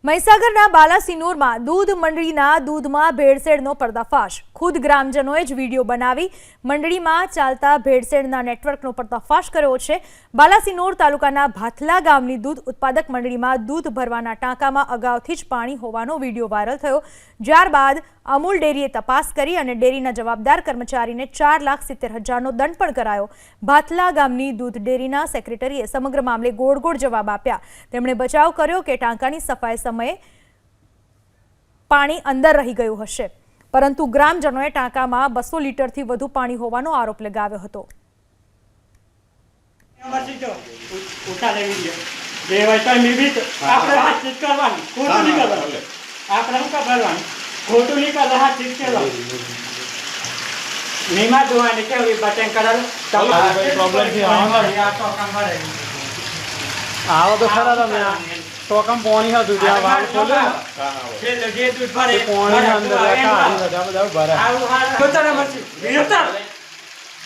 મહીસાગરના બાલાસિનોરમાં દૂધ મંડળીના દૂધમાં ભેળસેળનો પર્દાફાશ। ખુદ ગ્રામજનોએ જ વિડીયો બનાવી મંડળીમાં ચાલતા ભેળસેળના નેટવર્કનો પર્દાફાશ કર્યો છે। બાલાસિનોર તાલુકાના ભાથલા ગામની દૂધ ઉત્પાદક મંડળીમાં દૂધ ભરવાના ટાંકામાં અગાઉથી જ પાણી હોવાનો વિડીયો વાયરલ થયો। જ્યારબાદ અમૂલ ડેરીએ તપાસ કરી અને ડેરીના જવાબદાર કર્મચારીને 4,70,000નો દંડ પણ કરાયો। ભાથલા ગામની દૂધ ડેરીના સેક્રેટરીએ સમગ્ર મામલે ગોળ ગોળ જવાબ આપ્યા। તેમણે બચાવ કર્યો કે ટાંકાની સફાઈ સમયે પાણી અંદર રહી ગયું હશે, પરંતુ ગ્રામજનોએ ટાંકામાં 200 લીટરથી વધુ પાણી હોવાનો આરોપ લગાવ્યો હતો। खोटू नहीं कर रहा ठीक से नीमा दुआने के हुई बटन कर प्रॉब्लम थी आओ तो खरा था मैं तो कम पानी है दूध वाल खोले फिर लगे दूध भरे पानी अंदर का भरा तो तरह मत